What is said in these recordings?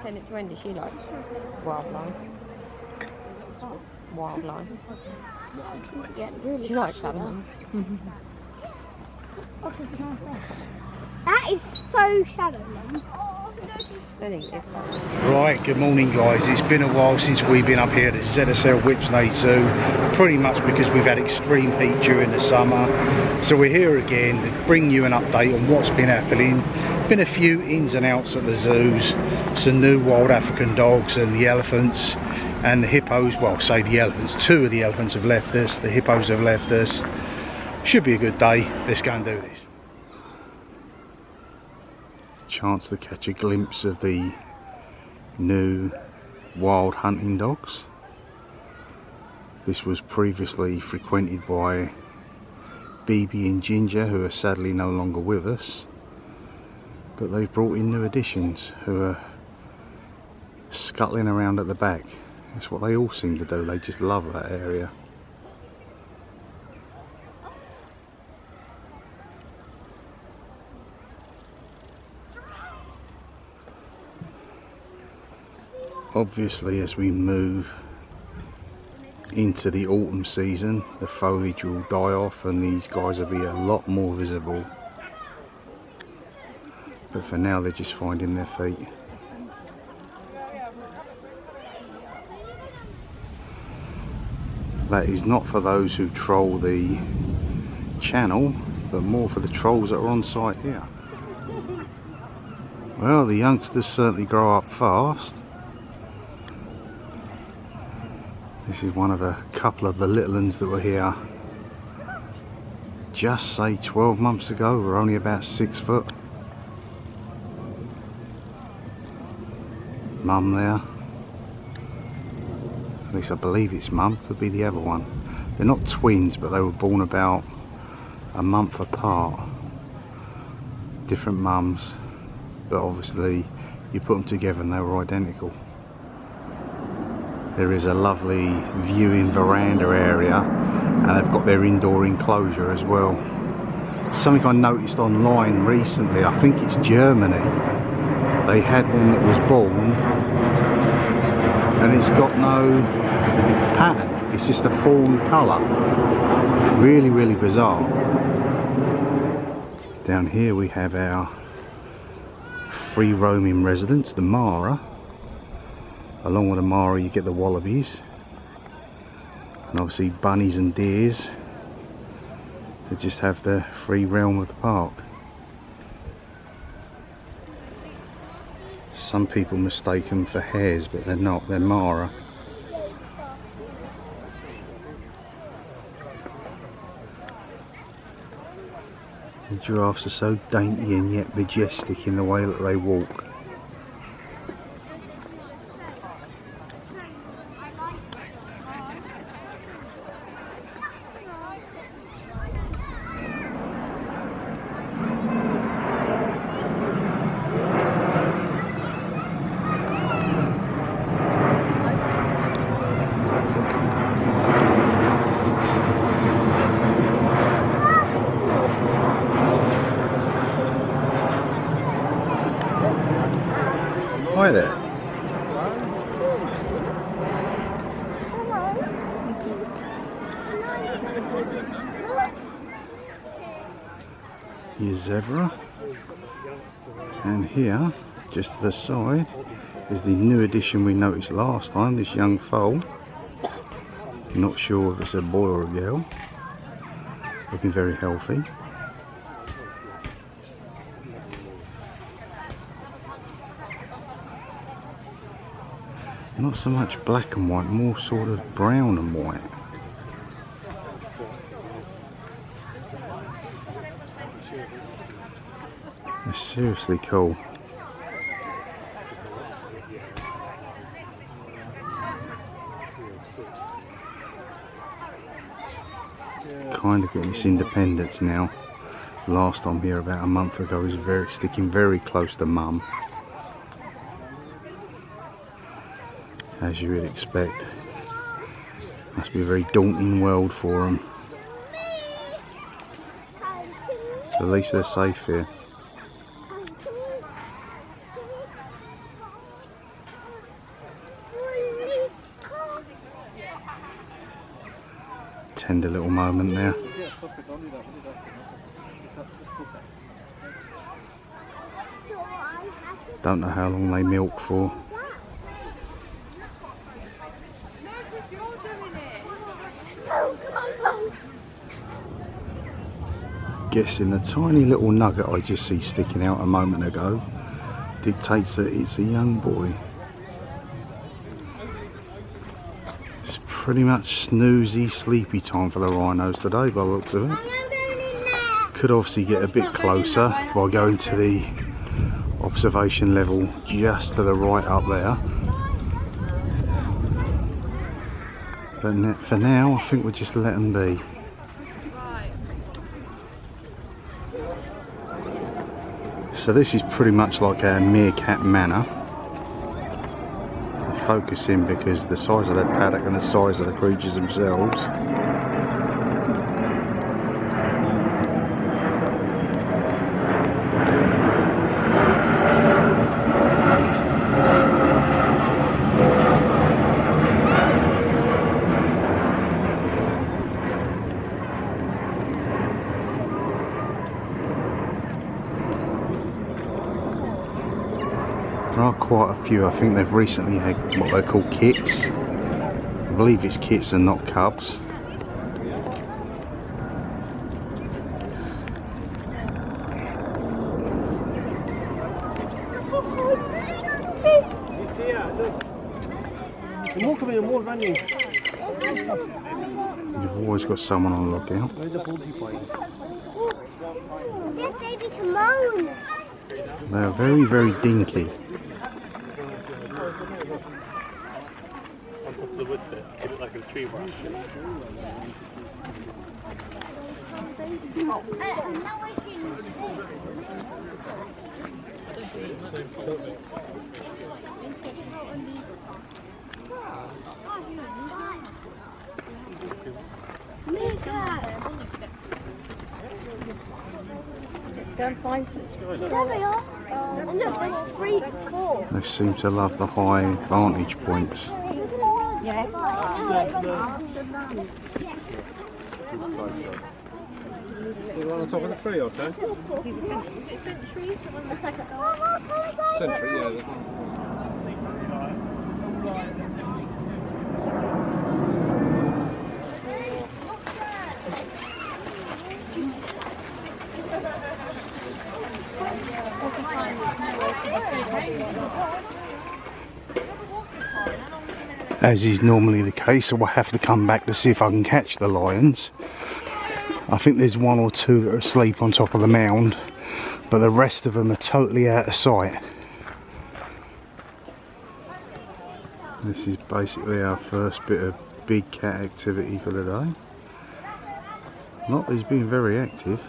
Send it to Wendy, she likes wildlife. Wildlife. She likes animals. That is so shallow. Right, good morning guys. It's been a while since we've been up here at the ZSL Whipsnade Zoo, pretty much because we've had extreme heat during the summer. So we're here again to bring you an update on what's been happening. Been a few ins and outs at the zoos, some new wild African dogs and the elephants and the hippos. Well, say the elephants, 2 of the elephants have left us, the hippos have left us. Should be a good day. Let's go and do this. Chance to catch a glimpse of the new wild hunting dogs. This was previously frequented by BB and Ginger, who are sadly no longer with us, but they've brought in new additions who are scuttling around at the back. That's what they all seem to do, they just love that area. Obviously, as we move into the autumn season, the foliage will die off and these guys will be a lot more visible. But for now, they're just finding their feet. That is not for those who troll the channel, but more for the trolls that are on site here. Well, the youngsters certainly grow up fast. This is one of a couple of the little ones that were here just say 12 months ago. We're only about 6 foot. Mum there. At least I believe it's mum, could be the other one. They're not twins, but they were born about a month apart. Different mums, but obviously you put them together and they were identical. There is a lovely viewing veranda area and they've got their indoor enclosure as well. Something I noticed online recently, I think it's Germany, they had one that was born and it's got no pattern, it's just a fawn colour. Really, really bizarre. Down here we have our free roaming residents, the Mara. Along with the Mara you get the wallabies and obviously bunnies and deers that just have the free realm of the park. Some people mistake them for hares, but they're not, they're Mara. The giraffes are so dainty and yet majestic in the way that they walk. Hi there. Here's zebra, and here, just to the side, is the new addition we noticed last time, this young foal. Not sure if it's a boy or a girl. Looking very healthy. Not so much black and white, more sort of brown and white. It's seriously cool. Kind of getting its independence now. Last time here about a month ago was sticking very close to mum. As you would expect. Must be a very daunting world for them. At least they're safe here. tender little moment there. Don't know how long they milk for. Guessing the tiny little nugget I just see sticking out a moment ago dictates that it's a young boy. It's pretty much snoozy, sleepy time for the rhinos today by the looks of it. Could obviously get a bit closer by going to the observation level just to the right up there. But for now, I think we'll just let them be. So this is pretty much like a meerkat manor. Focusing because the size of that paddock and the size of the creatures themselves. There are quite a few. I think they've recently had what they call kits. I believe it's kits and not cubs. You've always got someone on lookout. They are very, very dinky. On top of the wood there, give it like a tree branch. Let's go and find some. There they are. Look, there's 3, 4. They seem to love the high vantage points. Yes. You're on the top of the tree, okay? Is it Century? Century, yeah. As is normally the case, I will have to come back to see if I can catch the lions. I think there's 1 or 2 that are asleep on top of the mound, but the rest of them are totally out of sight. This is basically our first bit of big cat activity for the day. Not that he's been very active,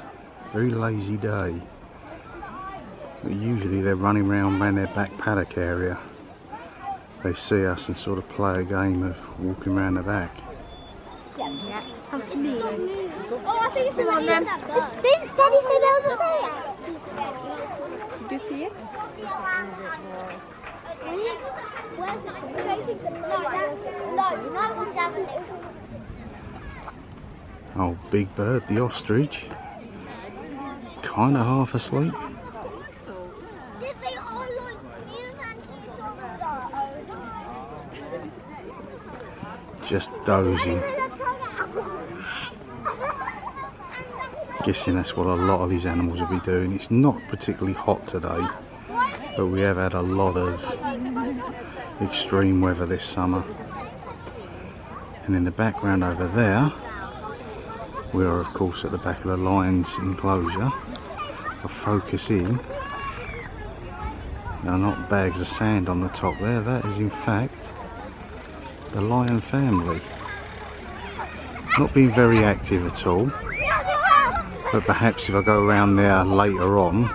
very lazy day. But usually they're running around their back paddock area. They see us and sort of play a game of walking around the back. Yeah. How sneaky. Oh, I think it's on them. Did Daddy say there was a bear? Did you see it? Where's that one's having it. Oh, Big Bird, the ostrich. Kind of half asleep. Did they all like Just dozing. Guessing that's what a lot of these animals will be doing. It's not particularly hot today, but we have had a lot of extreme weather this summer. And in the background over there, we are of course at the back of the lion's enclosure. I'll focus in. There are not bags of sand on the top there. That is in fact the lion family. Not being very active at all, but perhaps if I go around there later on,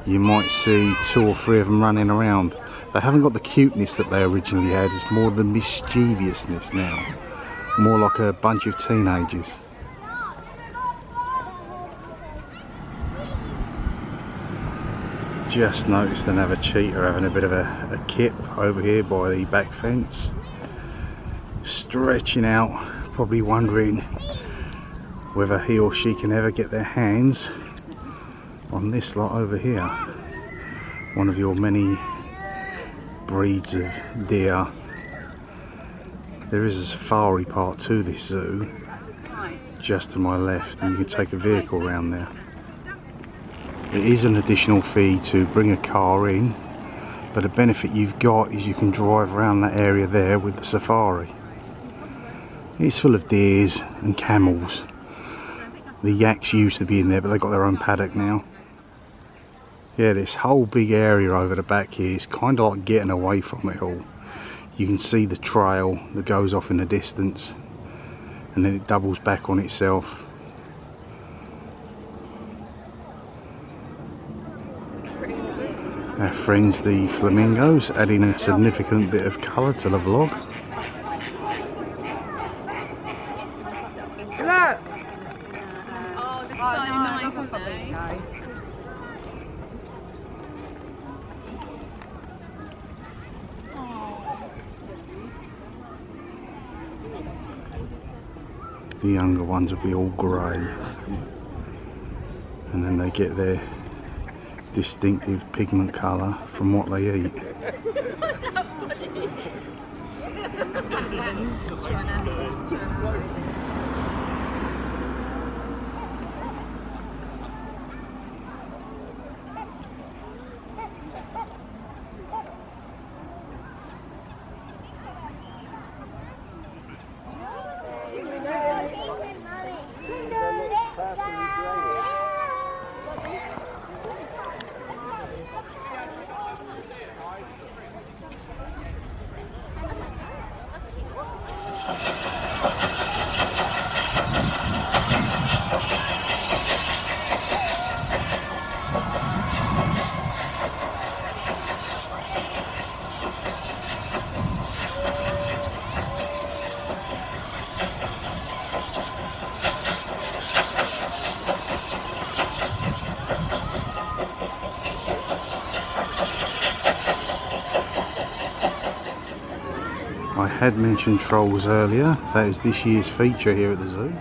you might see 2 or 3 of them running around. They haven't got the cuteness that they originally had. It's more the mischievousness now, more like a bunch of teenagers. Just noticed another cheetah having a bit of a kip over here by the back fence, stretching out, probably wondering whether he or she can ever get their hands on this lot over here. One of your many breeds of deer. There is a safari part to this zoo, just to my left, and you can take a vehicle around there. It is an additional fee to bring a car in, but the benefit you've got is you can drive around that area there with the safari. It's full of deers and camels. The yaks used to be in there, but they've got their own paddock now. Yeah, this whole big area over the back here is kind of like getting away from it all. You can see the trail that goes off in the distance, and then it doubles back on itself. Our friends the flamingos, adding a significant bit of colour to the vlog. Look! Oh, this is so nice, isn't it? The younger ones will be all grey, and then they get their distinctive pigment colour from what they eat. I had mentioned trolls earlier. That is this year's feature here at the zoo.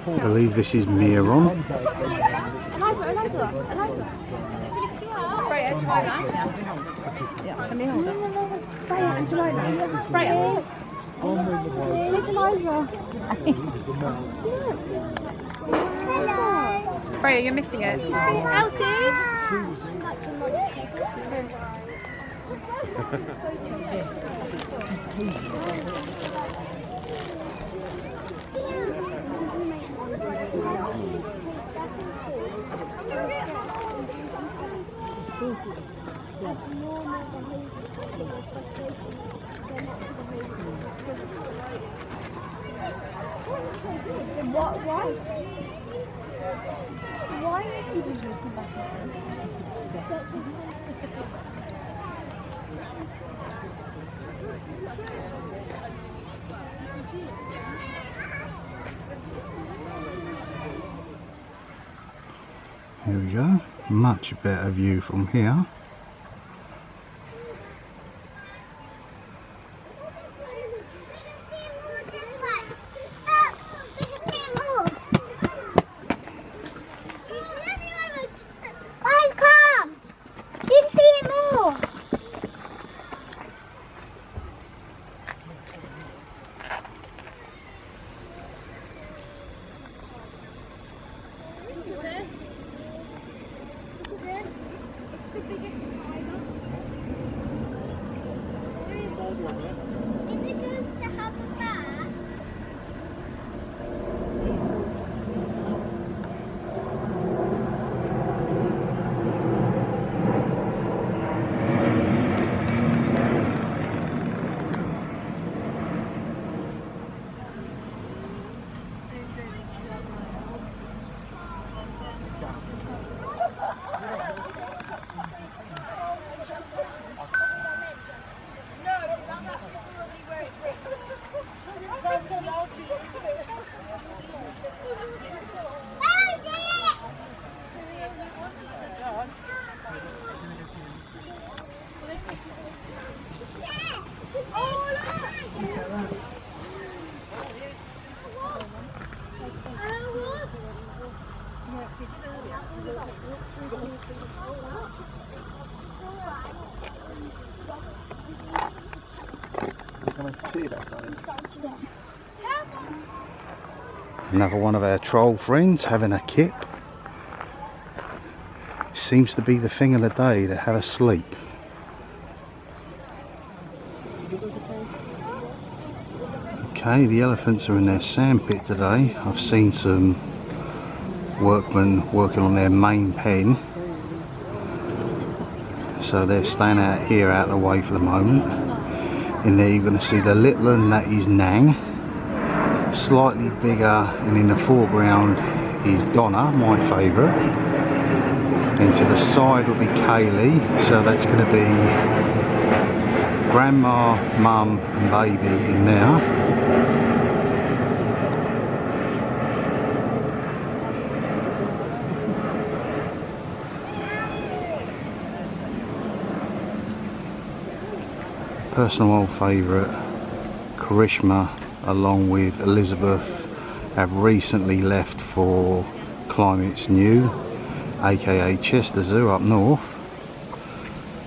I believe this is Miron. Freya, do you like that? Yeah, let me hold it. Freya, do you like that? Freya. Freya, you're missing it. Why are people looking back at them? Here we go. Much better view from here. Another one of our troll friends having a kip. Seems to be the thing of the day to have a sleep. Okay, the elephants are in their sandpit today. I've seen some workmen working on their main pen. So they're staying out here out of the way for the moment. In there you're going to see the little one, that is Nang. Slightly bigger, and in the foreground is Donna, my favourite. And to the side will be Kaylee, so that's going to be Grandma, Mum and Baby in there. Personal old favourite, Karishma, along with Elizabeth, have recently left for Climates New, aka Chester Zoo up north,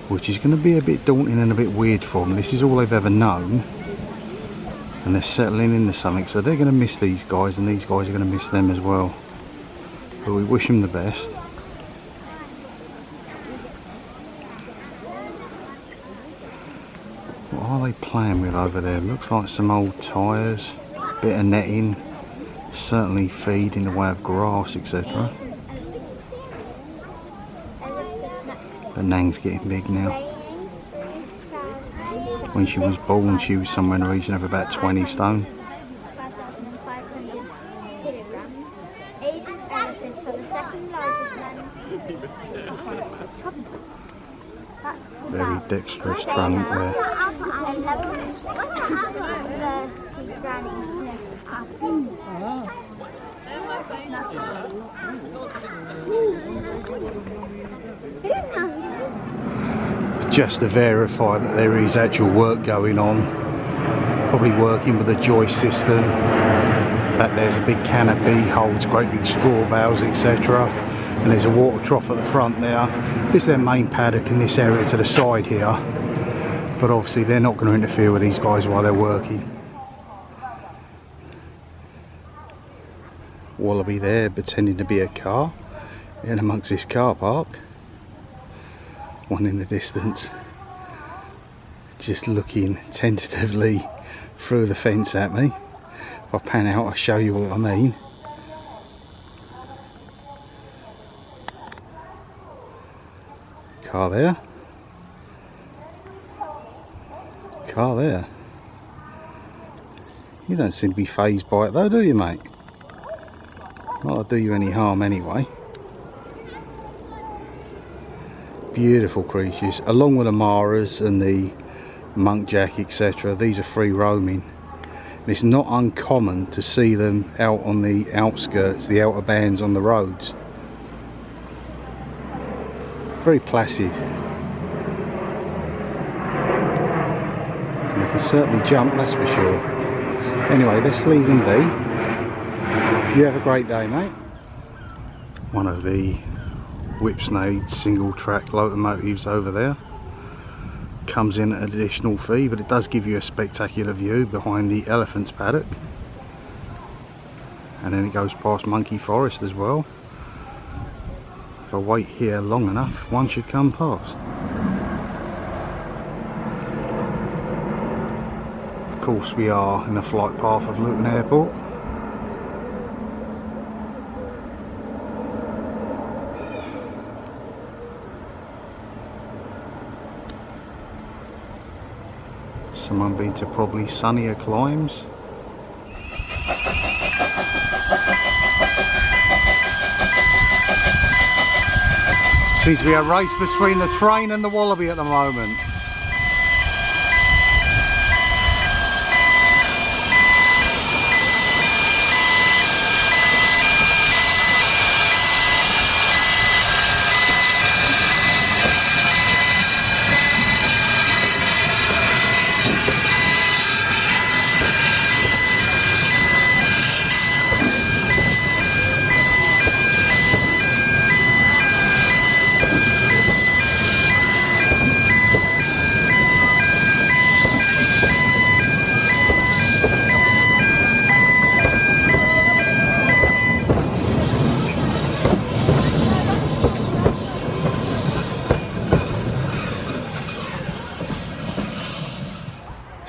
which is going to be a bit daunting and a bit weird for them. This is all they've ever known, and they're settling into something, so they're going to miss these guys, and these guys are going to miss them as well. But we wish them the best. What are they playing with over there? Looks like some old tyres, bit of netting, certainly feed in the way of grass, etc. But Nang's getting big now. When she was born, she was somewhere in the region of about 20 stone. Very dexterous trunk there. Just to verify that there is actual work going on, probably working with a joist system, that there's a big canopy, holds great big straw bales, etc. And there's a water trough at the front there. This is their main paddock in this area to the side here, but obviously they're not going to interfere with these guys while they're working. Wallaby there pretending to be a car in amongst this car park. One in the distance just looking tentatively through the fence at me. If I pan out I'll show you what I mean. Car there. Car there. You don't seem to be fazed by it though, do you, mate? Not to do you any harm anyway. Beautiful creatures, along with the Maras and the Muntjac, etc. These are free roaming. And it's not uncommon to see them out on the outskirts, the outer bands on the roads. Very placid. And they can certainly jump, that's for sure. Anyway, let's leave them be. You have a great day, mate. One of the Whipsnade single track locomotives over there. Comes in at an additional fee, but it does give you a spectacular view behind the elephant's paddock. And then it goes past Monkey Forest as well. If I wait here long enough, one should come past. Of course we are in the flight path of Luton Airport. Someone been to probably sunnier climes. Seems to be a race between the train and the Wallaby at the moment.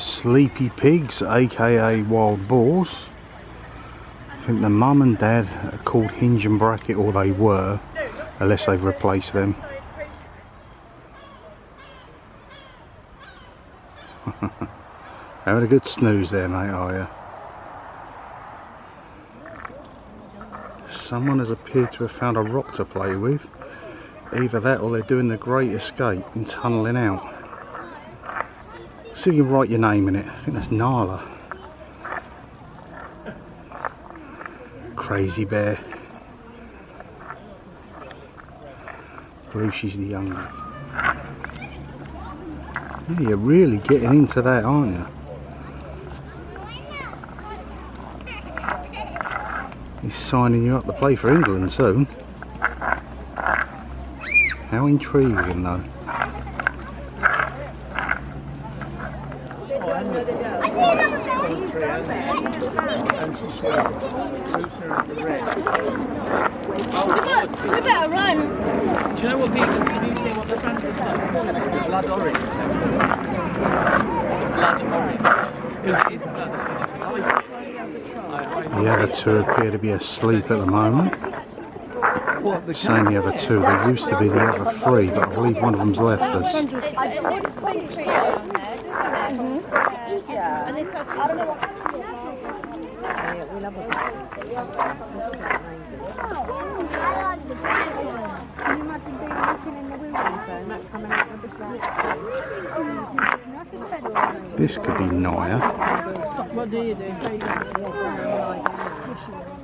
Sleepy pigs, aka wild boars. I think the mum and dad are called Hinge and Bracket, or they were, unless they've replaced them. Having a good snooze there, mate, are you? Someone has appeared to have found a rock to play with. Either that or they're doing the Great Escape and tunnelling out. See if you can write your name in it. I think that's Nala. Crazy bear. I believe she's the youngest. Yeah, you're really getting into that, aren't you? He's signing you up to play for England soon. How intriguing though. We better run. Do you know what vegan? Can you see what the front is like? Blood orange. Blood orange. Because it is blood orange. The other two appear to be asleep at the moment. Same the other two. There used to be the other three, but I believe one of them's left us. This could be Naya. What do you do?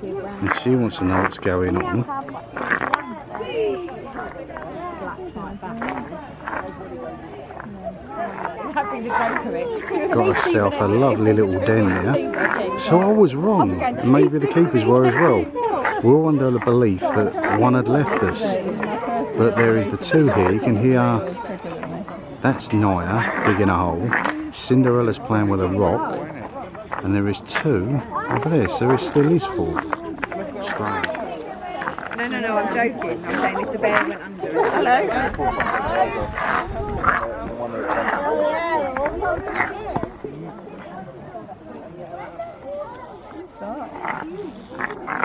And she wants to know what's going on. Got herself a lovely little den there. So I was wrong. Maybe the keepers were as well. We're all under the belief that one had left us. But there is the two here. You can hear that's Naya digging a hole. Cinderella's playing with a rock. And there is two over there. So there still is four. Strange. No, I'm joking. I'm saying if the bear went under it. Hello?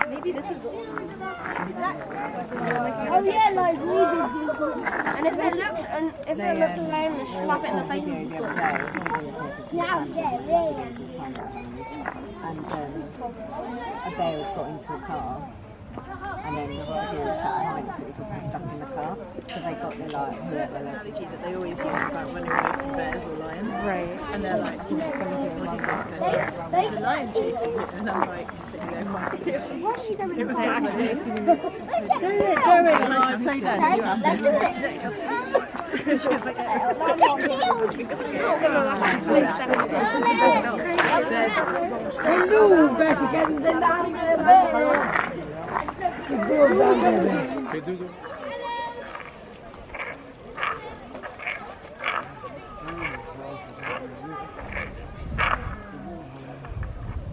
Maybe this is. Oh yeah, like we did. And if it looks around and slap it in the face. Yeah. And a bear has got into a car, and then the video was shut behind, so it was obviously stuck in the car. So they got the analogy that they always use about running away from bears or lions. Right. And they're like, what do you think there's a lion chasing you? And I'm like sitting there quietly. It was actually go in, and I played that. She was like,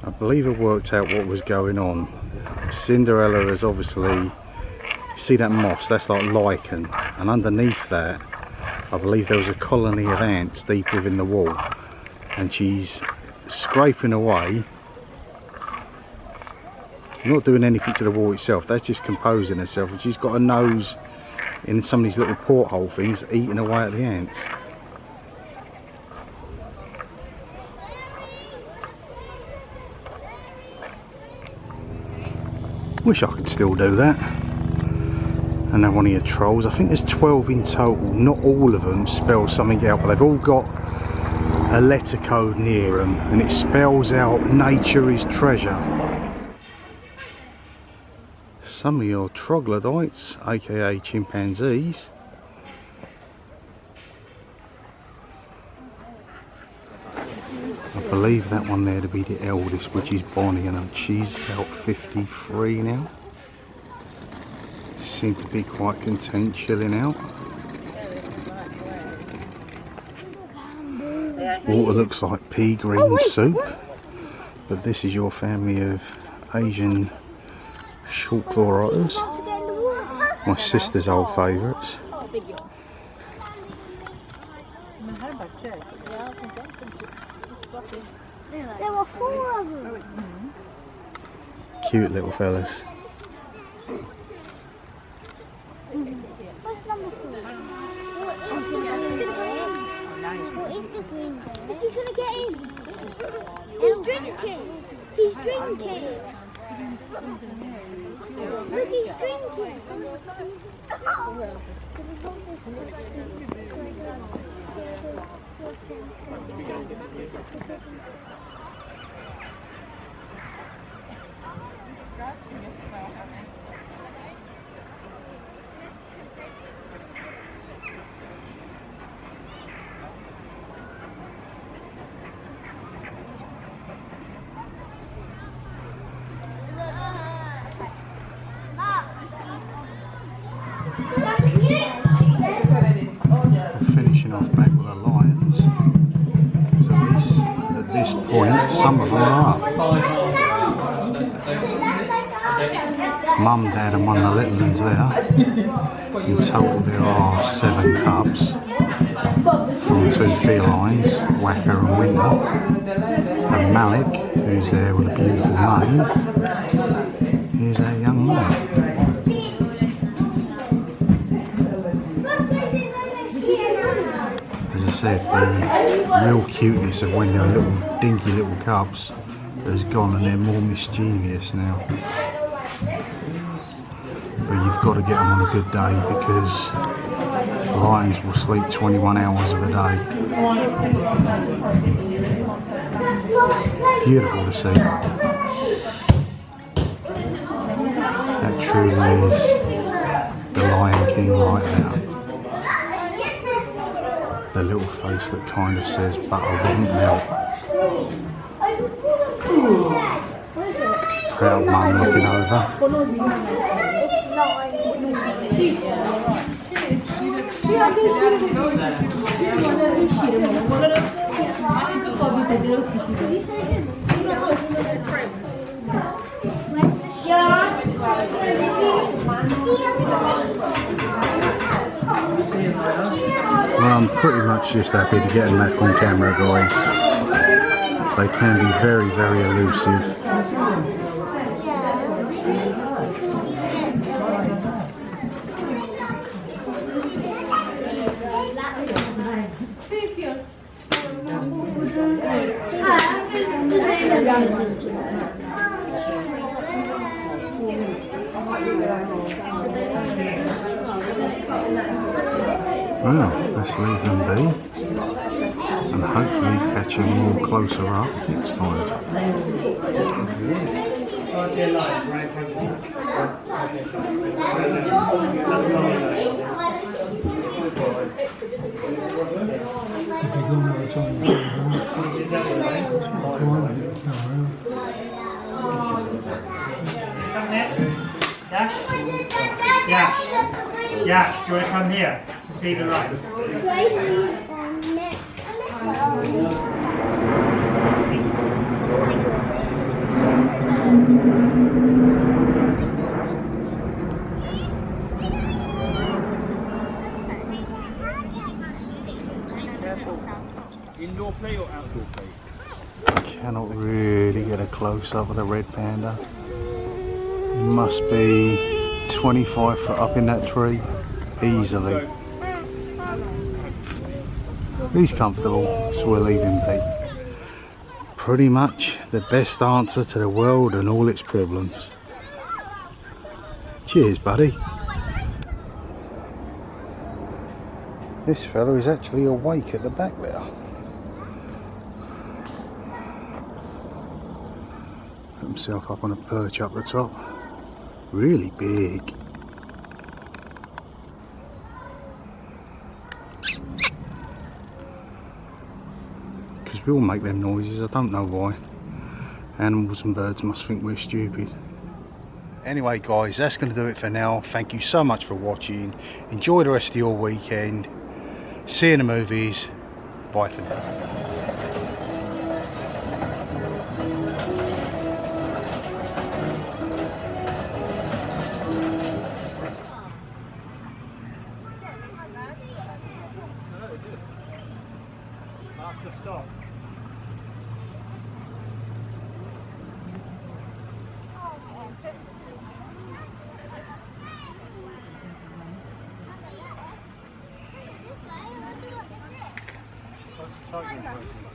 I believe it worked out what was going on. Cinderella has obviously, you see that moss, that's like lichen, and underneath that I believe there was a colony of ants deep within the wall, and she's scraping away, not doing anything to the wall itself, that's just composing herself, and she's got her nose in some of these little porthole things eating away at the ants. Wish I could still do that. And have one of your trolls. I think there's 12 in total. Not all of them spell something out, but they've all got a letter code near them, and it spells out nature is treasure. Some of your troglodytes, aka chimpanzees. I believe that one there to be the eldest, which is Bonnie, and she's about 53 now. Seem to be quite content chilling out. Water looks like pea green soup, but this is your family of Asian short claw otters, my sister's old favourites. There were 4 of them. Cute little fellas. What's number 4? What is the green ball? Is he going to get in? He's drinking. He's drinking. Look, he's drinking. Finishing off back with the lions. So at this point, some of them are up. Mum, Dad and one of the little ones there. In total there are 7 cubs from 2 felines, Wacker and Winter. And Malik, who's there with a beautiful mane, is our young man. As I said, the real cuteness of when they're little dinky little cubs has gone and they're more mischievous now. But you've got to get them on a good day because lions will sleep 21 hours of a day. Beautiful to see. That truly is the Lion King right there. The little face that kind of says butter wouldn't melt. Proud mum looking over. Well, I'm pretty much just happy to get them back on camera, guys. They can be very, very elusive. Well, let's leave them be and hopefully catch them more closer up next time. Yash, do you want to come here to see the light? Indoor play or outdoor play? Cannot really get a close up of the red panda. It must be 25 foot up in that tree, easily. He's comfortable, so we'll leave him be. Pretty much the best answer to the world and all its problems. Cheers, buddy. This fella is actually awake at the back there. Put himself up on a perch up the top. Really big. Because we all make them noises, I don't know why. Animals and birds must think we're stupid. Anyway guys, that's going to do it for now. Thank you so much for watching. Enjoy the rest of your weekend. See you in the movies. Bye for now. Just stop. That's the cycling version.